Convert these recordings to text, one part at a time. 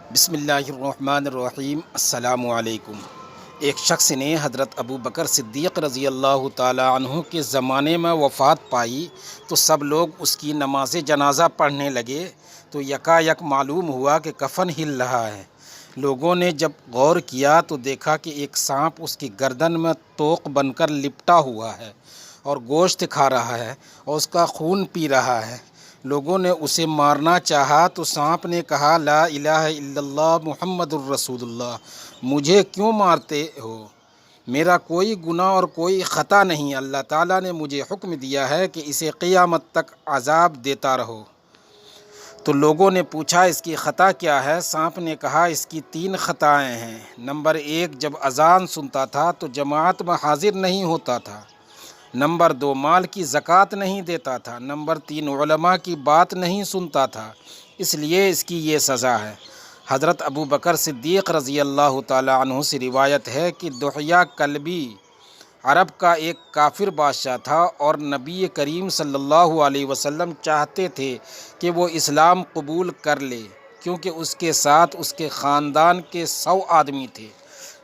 بسم اللہ الرحمن الرحیم۔ السلام علیکم۔ ایک شخص نے حضرت ابو بکر صدیق رضی اللہ تعالیٰ عنہ کے زمانے میں وفات پائی تو سب لوگ اس کی نماز جنازہ پڑھنے لگے تو یکا معلوم ہوا کہ کفن ہل رہا ہے۔ لوگوں نے جب غور کیا تو دیکھا کہ ایک سانپ اس کی گردن میں توق بن کر لپٹا ہوا ہے اور گوشت کھا رہا ہے اور اس کا خون پی رہا ہے۔ لوگوں نے اسے مارنا چاہا تو سانپ نے کہا، لا الہ الا اللہ محمد الرسول اللہ، مجھے کیوں مارتے ہو؟ میرا کوئی گناہ اور کوئی خطا نہیں، اللہ تعالیٰ نے مجھے حکم دیا ہے کہ اسے قیامت تک عذاب دیتا رہو۔ تو لوگوں نے پوچھا اس کی خطا کیا ہے؟ سانپ نے کہا اس کی 3 خطائیں ہیں۔ نمبر 1، جب اذان سنتا تھا تو جماعت میں حاضر نہیں ہوتا تھا۔ نمبر 2، مال کی زکوٰۃ نہیں دیتا تھا۔ نمبر 3، علماء کی بات نہیں سنتا تھا، اس لیے اس کی یہ سزا ہے۔ حضرت ابو بکر صدیق رضی اللہ تعالیٰ عنہ سے روایت ہے کہ دحیہ کلبی عرب کا ایک کافر بادشاہ تھا اور نبی کریم صلی اللہ علیہ وسلم چاہتے تھے کہ وہ اسلام قبول کر لے، کیونکہ اس کے ساتھ اس کے خاندان کے 100 آدمی تھے۔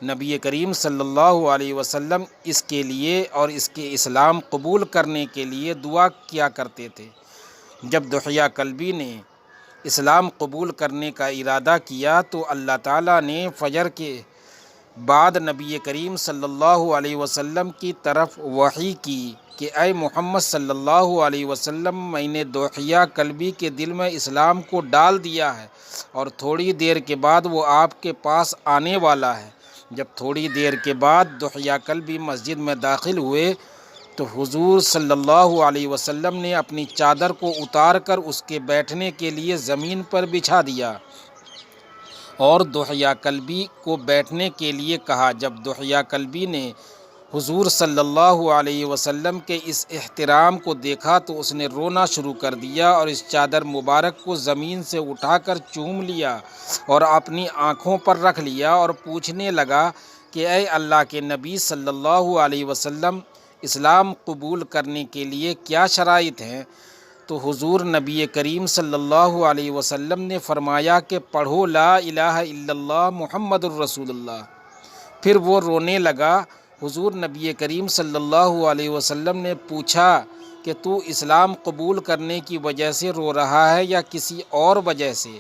نبی کریم صلی اللہ علیہ وسلم اس کے لیے اور اس کے اسلام قبول کرنے کے لیے دعا کیا کرتے تھے۔ جب دحیہ کلبی نے اسلام قبول کرنے کا ارادہ کیا تو اللہ تعالیٰ نے فجر کے بعد نبی کریم صلی اللہ علیہ وسلم کی طرف وحی کی کہ اے محمد صلی اللہ علیہ وسلم، میں نے دحیہ کلبی کے دل میں اسلام کو ڈال دیا ہے اور تھوڑی دیر کے بعد وہ آپ کے پاس آنے والا ہے۔ جب تھوڑی دیر کے بعد دحیہ کلبی مسجد میں داخل ہوئے تو حضور صلی اللہ علیہ وسلم نے اپنی چادر کو اتار کر اس کے بیٹھنے کے لیے زمین پر بچھا دیا اور دحیہ کلبی کو بیٹھنے کے لیے کہا۔ جب دحیہ کلبی نے حضور صلی اللہ علیہ وسلم کے اس احترام کو دیکھا تو اس نے رونا شروع کر دیا اور اس چادر مبارک کو زمین سے اٹھا کر چوم لیا اور اپنی آنکھوں پر رکھ لیا اور پوچھنے لگا کہ اے اللہ کے نبی صلی اللہ علیہ وسلم، اسلام قبول کرنے کے لیے کیا شرائط ہیں؟ تو حضور نبی کریم صلی اللہ علیہ وسلم نے فرمایا کہ پڑھو لا الہ الا اللہ محمد الرسول اللہ۔ پھر وہ رونے لگا۔ حضور نبی کریم صلی اللہ علیہ وسلم نے پوچھا کہ تو اسلام قبول کرنے کی وجہ سے رو رہا ہے یا کسی اور وجہ سے؟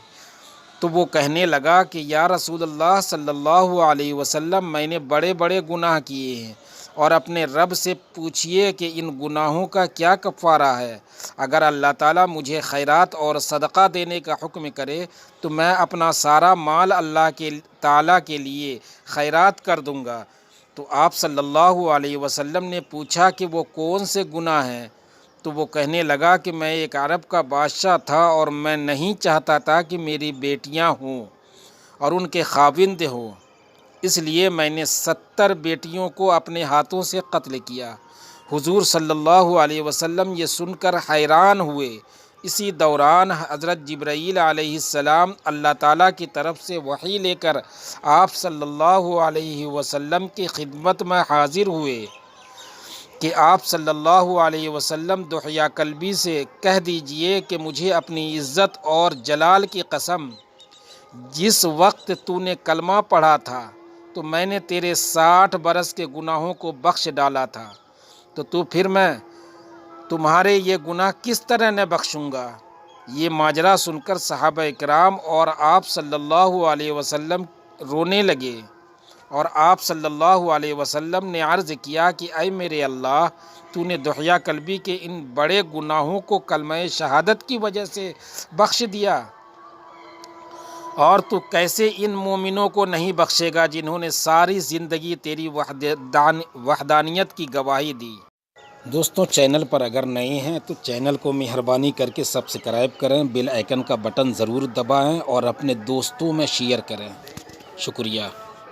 تو وہ کہنے لگا کہ یا رسول اللہ صلی اللہ علیہ وسلم، میں نے بڑے بڑے گناہ کیے ہیں اور اپنے رب سے پوچھئے کہ ان گناہوں کا کیا کفارہ ہے۔ اگر اللہ تعالیٰ مجھے خیرات اور صدقہ دینے کا حکم کرے تو میں اپنا سارا مال اللہ کے تعالیٰ کے لیے خیرات کر دوں گا۔ تو آپ صلی اللہ علیہ وسلم نے پوچھا کہ وہ کون سے گناہ ہیں؟ تو وہ کہنے لگا کہ میں ایک عرب کا بادشاہ تھا اور میں نہیں چاہتا تھا کہ میری بیٹیاں ہوں اور ان کے خاوند ہوں، اس لیے میں نے 70 بیٹیوں کو اپنے ہاتھوں سے قتل کیا۔ حضور صلی اللہ علیہ وسلم یہ سن کر حیران ہوئے۔ اسی دوران حضرت جبرائیل علیہ السلام اللہ تعالیٰ کی طرف سے وحی لے کر آپ صلی اللہ علیہ وسلم کی خدمت میں حاضر ہوئے کہ آپ صلی اللہ علیہ وسلم دحیہ کلبی سے کہہ دیجئے کہ مجھے اپنی عزت اور جلال کی قسم، جس وقت تو نے کلمہ پڑھا تھا تو میں نے تیرے 60 برس کے گناہوں کو بخش ڈالا تھا، تو پھر میں تمہارے یہ گناہ کس طرح نہ بخشوں گا؟ یہ ماجرا سن کر صحابہ کرام اور آپ صلی اللہ علیہ وسلم رونے لگے اور آپ صلی اللہ علیہ وسلم نے عرض کیا کہ اے میرے اللہ، تو نے دحیہ کلبی کے ان بڑے گناہوں کو کلمہ شہادت کی وجہ سے بخش دیا، اور تو کیسے ان مومنوں کو نہیں بخشے گا جنہوں نے ساری زندگی تیری وحدانیت کی گواہی دی۔ دوستوں، چینل پر اگر نئے ہیں تو چینل کو مہربانی کر کے سبسکرائب کریں، بیل آئیکن کا بٹن ضرور دبائیں اور اپنے دوستوں میں شیئر کریں۔ شکریہ۔